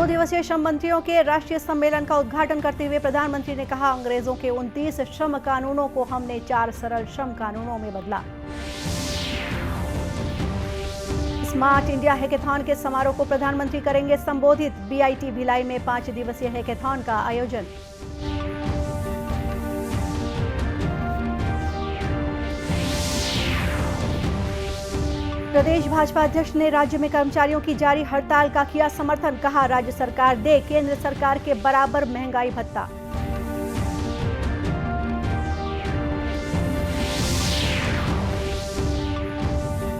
2 दिवसीय श्रम मंत्रियों के राष्ट्रीय सम्मेलन का उद्घाटन करते हुए प्रधानमंत्री ने कहा, अंग्रेजों के 29 श्रम कानूनों को हमने 4 सरल श्रम कानूनों में बदला। स्मार्ट इंडिया हैकेथॉन के समारोह को प्रधानमंत्री करेंगे संबोधित। बीआईटी भिलाई में 5 दिवसीय हैकेथॉन का आयोजन। प्रदेश भाजपा अध्यक्ष ने राज्य में कर्मचारियों की जारी हड़ताल का किया समर्थन। कहा, राज्य सरकार दे केंद्र सरकार के बराबर महंगाई भत्ता।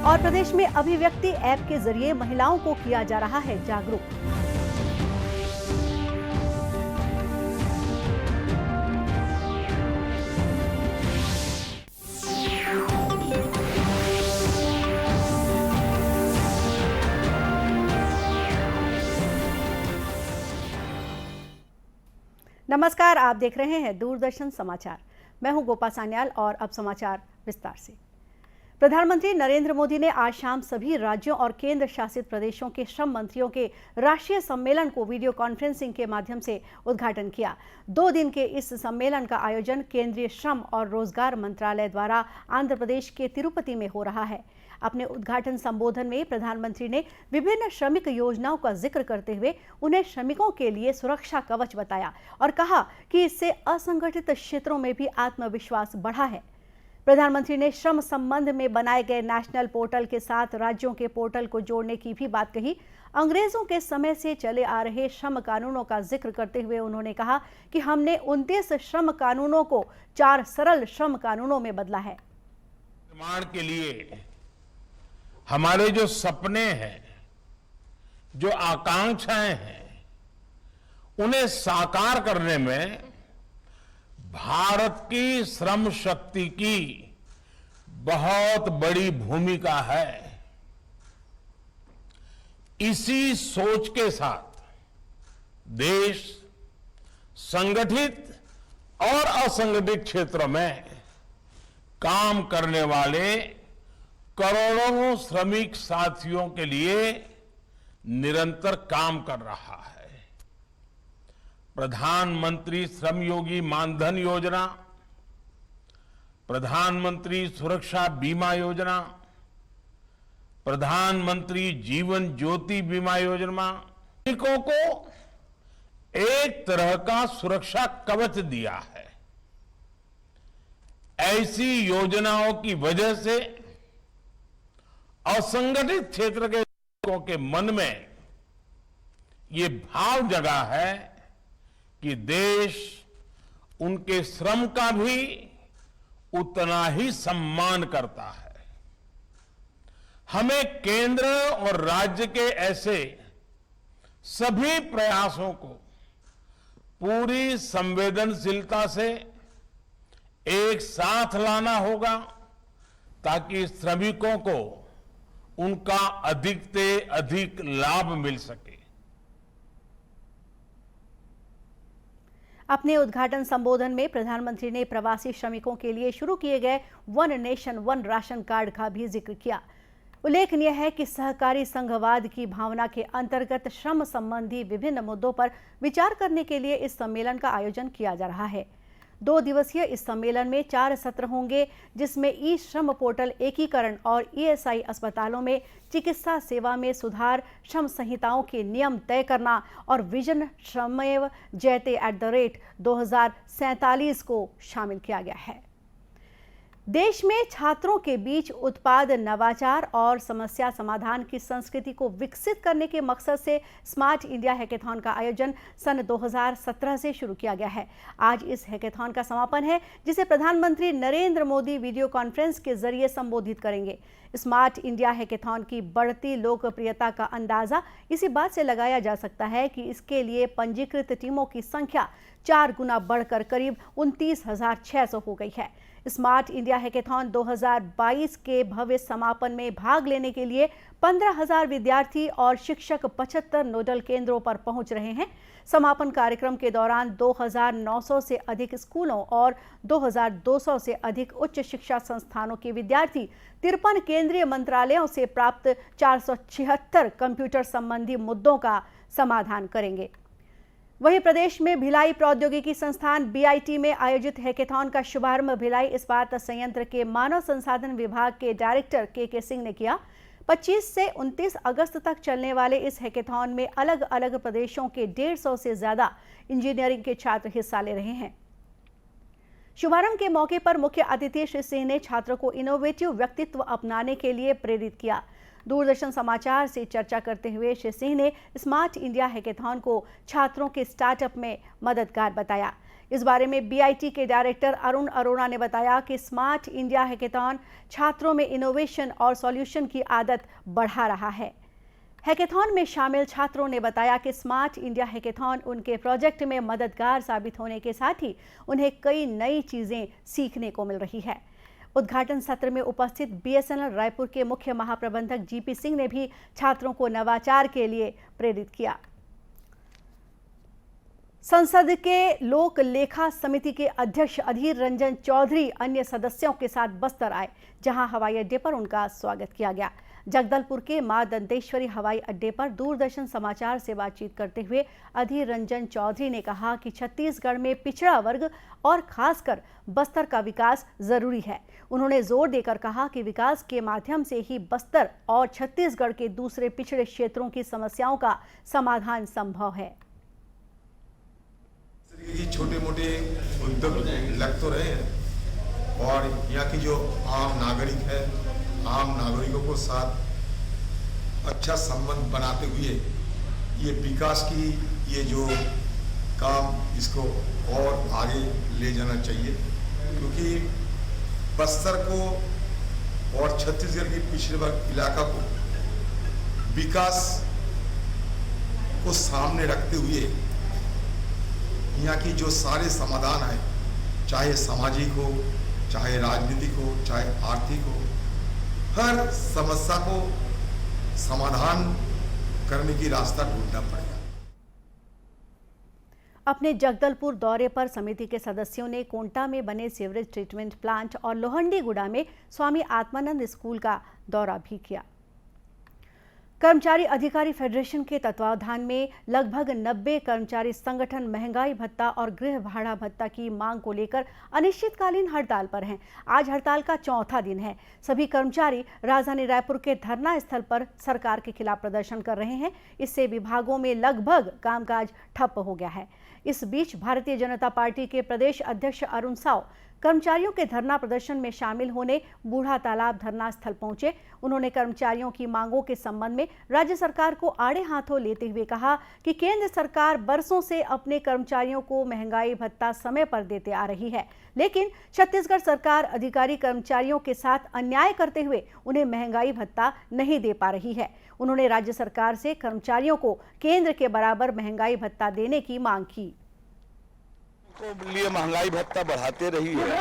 और प्रदेश में अभिव्यक्ति ऐप के जरिए महिलाओं को किया जा रहा है जागरूक। नमस्कार, आप देख रहे हैं दूरदर्शन समाचार। मैं हूं गोपा सान्याल और अब समाचार विस्तार से। प्रधानमंत्री नरेंद्र मोदी ने आज शाम सभी राज्यों और केंद्र शासित प्रदेशों के श्रम मंत्रियों के राष्ट्रीय सम्मेलन को वीडियो कॉन्फ्रेंसिंग के माध्यम से उद्घाटन किया। 2 दिन के इस सम्मेलन का आयोजन केंद्रीय श्रम और रोजगार मंत्रालय द्वारा आंध्र प्रदेश के तिरुपति में हो रहा है। अपने उद्घाटन संबोधन में प्रधानमंत्री ने विभिन्न श्रमिक योजनाओं का जिक्र करते हुए उन्हें श्रमिकों के लिए सुरक्षा कवच बताया और कहा कि इससे असंगठित क्षेत्रों में भी आत्मविश्वास बढ़ा है। प्रधानमंत्री ने श्रम संबंध में बनाए गए नेशनल पोर्टल के साथ राज्यों के पोर्टल को जोड़ने की भी बात कही। अंग्रेजों के समय से चले आ रहे श्रम कानूनों का जिक्र करते हुए उन्होंने कहा कि हमने 29 श्रम कानूनों को 4 सरल श्रम कानूनों में बदला है। निर्माण के लिए हमारे जो सपने हैं, जो आकांक्षाएं हैं, उन्हें साकार करने में भारत की श्रम शक्ति की बहुत बड़ी भूमिका है। इसी सोच के साथ देश संगठित और असंगठित क्षेत्रों में काम करने वाले करोड़ों श्रमिक साथियों के लिए निरंतर काम कर रहा है। प्रधानमंत्री श्रमयोगी मानधन योजना, प्रधानमंत्री सुरक्षा बीमा योजना, प्रधानमंत्री जीवन ज्योति बीमा योजना श्रमिकों को एक तरह का सुरक्षा कवच दिया है। ऐसी योजनाओं की वजह से असंगठित क्षेत्र के लोगों के मन में ये भाव जगा है कि देश उनके श्रम का भी उतना ही सम्मान करता है। हमें केंद्र और राज्य के ऐसे सभी प्रयासों को पूरी संवेदनशीलता से एक साथ लाना होगा ताकि श्रमिकों को उनका अधिक से अधिक लाभ मिल सके। अपने उद्घाटन संबोधन में प्रधानमंत्री ने प्रवासी श्रमिकों के लिए शुरू किए गए 1 नेशन 1 राशन कार्ड का भी जिक्र किया। उल्लेखनीय है कि सहकारी संघवाद की भावना के अंतर्गत श्रम संबंधी विभिन्न मुद्दों पर विचार करने के लिए इस सम्मेलन का आयोजन किया जा रहा है। 2 दिवसीय इस सम्मेलन में 4 सत्र होंगे, जिसमें ई श्रम पोर्टल एकीकरण और ईएसआई अस्पतालों में चिकित्सा सेवा में सुधार, श्रम संहिताओं के नियम तय करना और विजन श्रमेव जयते @2047 को शामिल किया गया है। देश में छात्रों के बीच उत्पाद, नवाचार और समस्या समाधान की संस्कृति को विकसित करने के मकसद से स्मार्ट इंडिया हैकेथॉन का आयोजन सन 2017 से शुरू किया गया है। आज इस हैकेथॉन का समापन है, जिसे प्रधानमंत्री नरेंद्र मोदी वीडियो कॉन्फ्रेंस के जरिए संबोधित करेंगे। स्मार्ट इंडिया हैकेथॉन की बढ़ती लोकप्रियता का अंदाजा इसी बात से लगाया जा सकता है कि इसके लिए पंजीकृत टीमों की संख्या 4 गुना बढ़कर करीब 29,600 हो गई है। स्मार्ट इंडिया हैकेथॉन 2022 के भव्य समापन में भाग लेने के लिए 15,000 विद्यार्थी और शिक्षक 75 नोडल केंद्रों पर पहुंच रहे हैं। समापन कार्यक्रम के दौरान 2,900 से अधिक स्कूलों और 2,200 से अधिक उच्च शिक्षा संस्थानों के विद्यार्थी 53 केंद्रीय मंत्रालयों से प्राप्त 476 कंप्यूटर संबंधी मुद्दों का समाधान करेंगे। वहीं प्रदेश में भिलाई प्रौद्योगिकी संस्थान बीआईटी में आयोजित हैकेथॉन का शुभारंभ भिलाई इस्पात संयंत्र के मानव संसाधन विभाग के डायरेक्टर के सिंह ने किया। 25 से 29 अगस्त तक चलने वाले इस हैकेथॉन में अलग अलग प्रदेशों के 150 से ज्यादा इंजीनियरिंग के छात्र हिस्सा ले रहे हैं। शुभारंभ के मौके पर मुख्य अतिथि श्री सिंह ने छात्रों को इनोवेटिव व्यक्तित्व अपनाने के लिए प्रेरित किया। दूरदर्शन समाचार से चर्चा करते हुए श्री सिंह ने स्मार्ट इंडिया हैकेथॉन को छात्रों के स्टार्टअप में मददगार बताया। इस बारे में बीआईटी के डायरेक्टर अरुण अरोड़ा ने बताया कि स्मार्ट इंडिया हैकेथॉन छात्रों में इनोवेशन और सॉल्यूशन की आदत बढ़ा रहा है। हैकेथॉन में शामिल छात्रों ने बताया कि स्मार्ट इंडिया हैकेथॉन उनके प्रोजेक्ट में मददगार साबित होने के साथ ही उन्हें कई नई चीजें सीखने को मिल रही है। उद्घाटन सत्र में उपस्थित बीएसएनएल रायपुर के मुख्य महाप्रबंधक जीपी सिंह ने भी छात्रों को नवाचार के लिए प्रेरित किया। संसद के लोक लेखा समिति के अध्यक्ष अधीर रंजन चौधरी अन्य सदस्यों के साथ बस्तर आए, जहां हवाई अड्डे पर उनका स्वागत किया गया। जगदलपुर के मां दंतेश्वरी हवाई अड्डे पर दूरदर्शन समाचार से बातचीत करते हुए अधीर रंजन चौधरी ने कहा कि छत्तीसगढ़ में पिछड़ा वर्ग और खासकर बस्तर का विकास जरूरी है। उन्होंने जोर देकर कहा कि विकास के माध्यम से ही बस्तर और छत्तीसगढ़ के दूसरे पिछड़े क्षेत्रों की समस्याओं का समाधान संभव है। छोटे मोटे उद्योग लग तो रहे हैं और यहाँ की जो आम नागरिक है, आम नागरिकों को साथ अच्छा संबंध बनाते हुए ये विकास की ये जो काम इसको और आगे ले जाना चाहिए, क्योंकि बस्तर को और छत्तीसगढ़ के पिछड़े वर्ग इलाका को विकास को सामने रखते हुए यहाँ की जो सारे समाधान है, चाहे सामाजिक हो, चाहे राजनीतिक हो, चाहे आर्थिक हो, हर समस्या को समाधान करने की रास्ता ढूंढना पड़ेगा। अपने जगदलपुर दौरे पर समिति के सदस्यों ने कोंटा में बने सीवरेज ट्रीटमेंट प्लांट और लोहंडीगुड़ा में स्वामी आत्मानंद स्कूल का दौरा भी किया। कर्मचारी अधिकारी फेडरेशन के तत्वावधान में लगभग 90 कर्मचारी संगठन महंगाई भत्ता और गृह भाड़ा भत्ता की मांग को लेकर अनिश्चितकालीन हड़ताल पर हैं। आज हड़ताल का चौथा दिन है। सभी कर्मचारी राजधानी रायपुर के धरना स्थल पर सरकार के खिलाफ प्रदर्शन कर रहे हैं। इससे विभागों में लगभग कामकाज ठप हो गया है। इस बीच भारतीय जनता पार्टी के प्रदेश अध्यक्ष अरुण साव कर्मचारियों के धरना प्रदर्शन में शामिल होने बूढ़ा तालाब धरना स्थल पहुंचे। उन्होंने कर्मचारियों की मांगों के संबंध में राज्य सरकार को आड़े हाथों लेते हुए कहा कि केंद्र सरकार बरसों से अपने कर्मचारियों को महंगाई भत्ता समय पर देते आ रही है, लेकिन छत्तीसगढ़ सरकार अधिकारी कर्मचारियों के साथ अन्याय करते हुए उन्हें महंगाई भत्ता नहीं दे पा रही है। उन्होंने राज्य सरकार से कर्मचारियों को केंद्र के बराबर महंगाई भत्ता देने की मांग की। को लिए महंगाई भत्ता बढ़ाते रही है,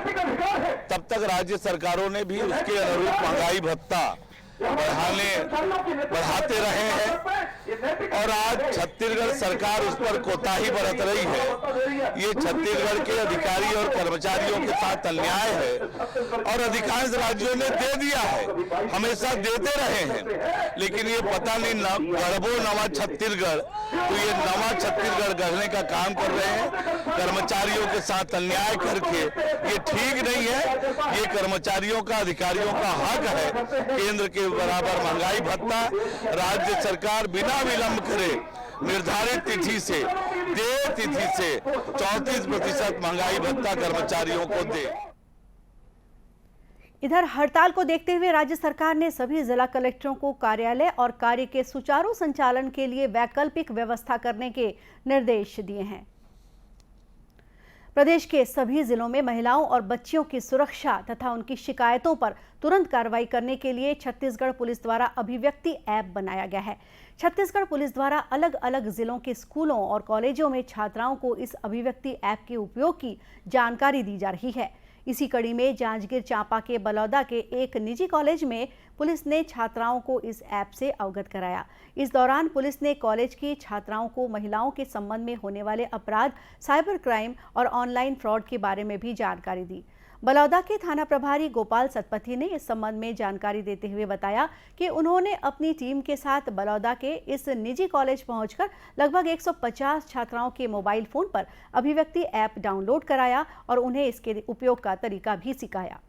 तब तक राज्य सरकारों ने भी उसके अनुरूप महंगाई भत्ता बढ़ाते रहे हैं और आज छत्तीसगढ़ सरकार उस पर कोताही बरत रही है। ये छत्तीसगढ़ के अधिकारी और कर्मचारियों के साथ अन्याय है और अधिकांश राज्यों ने दे दिया है, हमेशा देते रहे हैं, लेकिन ये पता नहीं गढ़बो नवा छत्तीसगढ़, तो ये नवा छत्तीसगढ़ गढ़ने का काम कर रहे हैं। कर्मचारियों के साथ अन्याय करके ये ठीक नहीं है। ये कर्मचारियों का, अधिकारियों का हक है केंद्र के बराबर महंगाई भत्ता राज्य सरकार बिना विलंब करे निर्धारित तिथि से, देय तिथि से 34% महंगाई भत्ता कर्मचारियों को दे। इधर हड़ताल को देखते हुए राज्य सरकार ने सभी जिला कलेक्टरों को कार्यालय और कार्य के सुचारू संचालन के लिए वैकल्पिक व्यवस्था करने के निर्देश दिए हैं। प्रदेश के सभी जिलों में महिलाओं और बच्चियों की सुरक्षा तथा उनकी शिकायतों पर तुरंत कार्रवाई करने के लिए छत्तीसगढ़ पुलिस द्वारा अभिव्यक्ति ऐप बनाया गया है। छत्तीसगढ़ पुलिस द्वारा अलग अलग जिलों के स्कूलों और कॉलेजों में छात्राओं को इस अभिव्यक्ति ऐप के उपयोग की जानकारी दी जा रही है। इसी कड़ी में जांजगीर चांपा के बलौदा के एक निजी कॉलेज में पुलिस ने छात्राओं को इस ऐप से अवगत कराया। इस दौरान पुलिस ने कॉलेज की छात्राओं को महिलाओं के संबंध में होने वाले अपराध, साइबर क्राइम और ऑनलाइन फ्रॉड के बारे में भी जानकारी दी। बलौदा के थाना प्रभारी गोपाल सतपथी ने इस संबंध में जानकारी देते हुए बताया कि उन्होंने अपनी टीम के साथ बलौदा के इस निजी कॉलेज पहुंचकर लगभग 150 छात्राओं के मोबाइल फोन पर अभिव्यक्ति ऐप डाउनलोड कराया और उन्हें इसके उपयोग का तरीका भी सिखाया।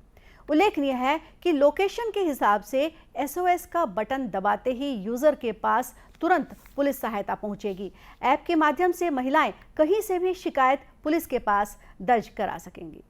उल्लेखनीय है कि लोकेशन के हिसाब से SOS का बटन दबाते ही यूजर के पास तुरंत पुलिस सहायता पहुंचेगी। ऐप के माध्यम से महिलाएं कहीं से भी शिकायत पुलिस के पास दर्ज करा सकेंगी।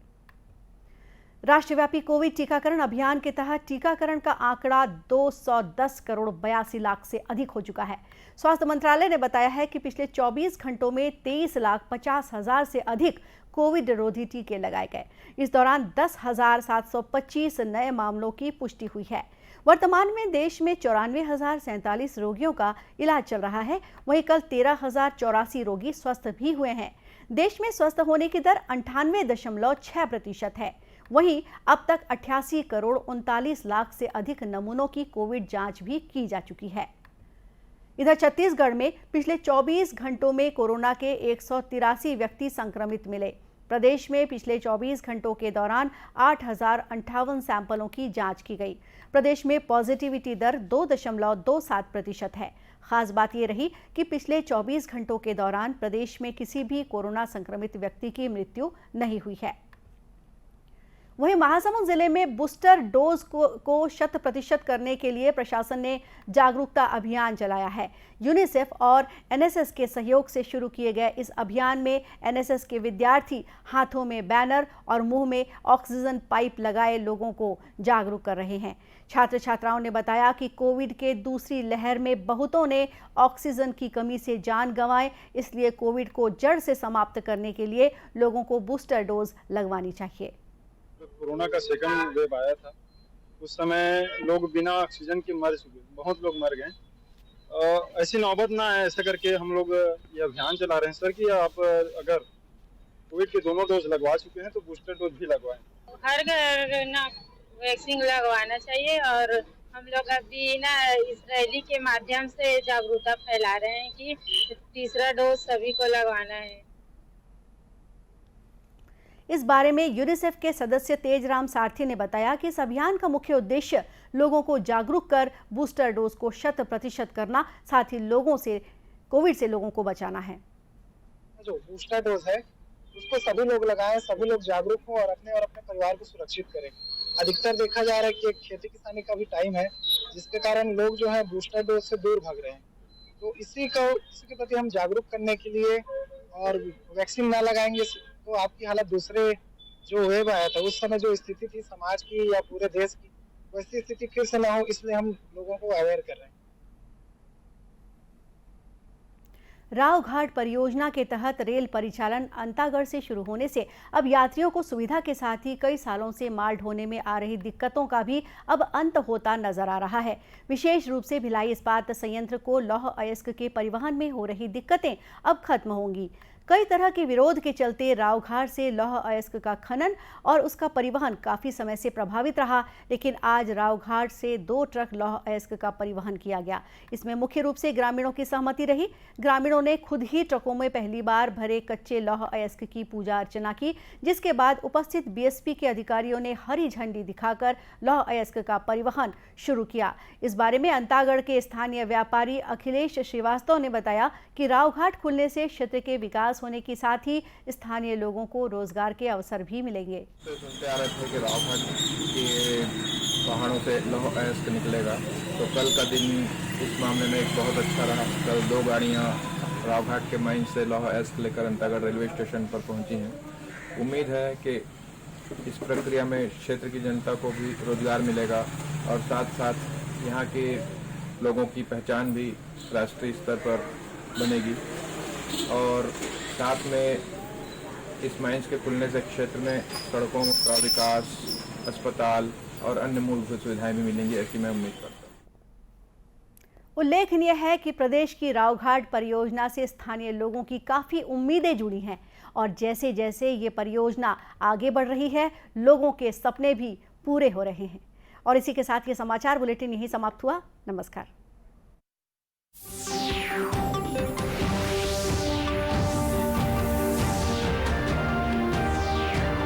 राष्ट्रव्यापी कोविड टीकाकरण अभियान के तहत टीकाकरण का आंकड़ा 210 करोड़ 82 लाख से अधिक हो चुका है। स्वास्थ्य मंत्रालय ने बताया है कि पिछले 24 घंटों में 23,50,000 से अधिक कोविड रोधी टीके लगाए गए। इस दौरान 10,725 नए मामलों की पुष्टि हुई है। वर्तमान में देश में 94,047 रोगियों का इलाज चल रहा है। वहीं कल 13,084 रोगी स्वस्थ भी हुए हैं। देश में स्वस्थ होने की दर 98.6% है। वहीं अब तक 88 करोड़ 39 लाख से अधिक नमूनों की कोविड जांच भी की जा चुकी है। इधर छत्तीसगढ़ में पिछले 24 घंटों में कोरोना के 183 व्यक्ति संक्रमित मिले। प्रदेश में पिछले 24 घंटों के दौरान 8,058 सैंपलों की जांच की गई। प्रदेश में पॉजिटिविटी दर 2.27% है। खास बात यह रही कि पिछले 24 घंटों के दौरान प्रदेश में किसी भी कोरोना संक्रमित व्यक्ति की मृत्यु नहीं हुई है। वहीं महासमुंद जिले में बूस्टर डोज को 100% करने के लिए प्रशासन ने जागरूकता अभियान चलाया है। यूनिसेफ और NSS के सहयोग से शुरू किए गए इस अभियान में NSS के विद्यार्थी हाथों में बैनर और मुंह में ऑक्सीजन पाइप लगाए लोगों को जागरूक कर रहे हैं। छात्र छात्राओं ने बताया कि कोविड के दूसरी लहर में बहुतों ने ऑक्सीजन की कमी से जान गंवाई, इसलिए कोविड को जड़ से समाप्त करने के लिए लोगों को बूस्टर डोज लगवानी चाहिए। कोरोना का सेकंड वेव आया था, उस समय लोग बिना ऑक्सीजन के मर चुके, बहुत लोग मर गए। ऐसी नौबत ना आए, ऐसा करके हम लोग ये अभियान चला रहे हैं सर कि आप अगर कोविड के दोनों डोज लगवा चुके हैं तो बूस्टर डोज भी लगवाएं। हर घर ना वैक्सीन लगवाना चाहिए और हम लोग अभी ना इस रैली के माध्यम से जागरूकता फैला रहे हैं कि तीसरा डोज सभी को लगवाना है। इस बारे में यूनिसेफ के सदस्य तेजराम सारथी ने बताया कि इस अभियान का मुख्य उद्देश्य लोगों को जागरूक कर बूस्टर डोज को 100% करना, साथ ही लोगों से कोविड से लोगों को बचाना है। जो बूस्टर डोज है उसको सभी लोग लगाएं, सभी लोग जागरूक हों और अपने परिवार को सुरक्षित करें। अधिकतर देखा जा रहा है कि खेती किसानी का भी टाइम है, जिसके कारण लोग जो है बूस्टर डोज से दूर भाग रहे हैं। तो इसी के प्रति हम जागरूक करने के लिए, और वैक्सीन ना लगाएंगे तो आपकी हालत दूसरे जो वेव आया था उस समय जो स्थिति थी समाज की या पूरे देश की, वैसी स्थिति फिर से ना हो, इसलिए हम लोगों को अवेयर कर रहे हैं। रावघाट परियोजना के तहत रेल परिचालन अंतागढ़ से शुरू होने से अब यात्रियों को सुविधा के साथ ही कई सालों से माल ढोने में आ रही दिक्कतों का भी अब अंत होता नजर आ रहा है। विशेष रूप से भिलाई इस्पात संयंत्र को लौह अयस्क के परिवहन में हो रही दिक्कतें अब खत्म होंगी। कई तरह के विरोध के चलते रावघाट से लौह अयस्क का खनन और उसका परिवहन काफी समय से प्रभावित रहा, लेकिन आज रावघाट से 2 ट्रक लौह अयस्क का परिवहन किया गया। इसमें मुख्य रूप से ग्रामीणों की सहमति रही। ग्रामीणों ने खुद ही ट्रकों में पहली बार भरे कच्चे लौह अयस्क की पूजा अर्चना की, जिसके बाद उपस्थित BSP के अधिकारियों ने हरी झंडी दिखाकर लौह अयस्क का परिवहन शुरू किया। इस बारे में अंतागढ़ के स्थानीय व्यापारी अखिलेश श्रीवास्तव ने बताया कि रावघाट खुलने से क्षेत्र के विकास होने के साथ ही स्थानीय लोगों को रोजगार के अवसर भी मिलेंगे। सुनते आ रहे थे कि रावघाट के पहाड़ों से लौह अयस्क निकलेगा, तो कल का दिन इस मामले में एक बहुत अच्छा रहा। कल 2 गाड़ियां रावघाट के माइन से लौह अयस्क लेकर अंतागढ़ रेलवे स्टेशन पर पहुंची हैं। उम्मीद है कि इस प्रक्रिया में क्षेत्र की जनता को भी रोजगार मिलेगा और साथ साथ यहाँ के लोगों की पहचान भी राष्ट्रीय स्तर पर बनेगी। और साथ में इस माइंस के खुलने से क्षेत्र में सड़कों का विकास, अस्पताल और अन्य मूलभूत सुविधाएं भी मिलेंगी, ऐसी मैं उम्मीद करता हूँ। उल्लेखनीय है कि प्रदेश की रावघाट परियोजना से स्थानीय लोगों की काफी उम्मीदें जुड़ी हैं और जैसे जैसे ये परियोजना आगे बढ़ रही है, लोगों के सपने भी पूरे हो रहे हैं। और इसी के साथ ये समाचार बुलेटिन यहीं समाप्त हुआ। नमस्कार।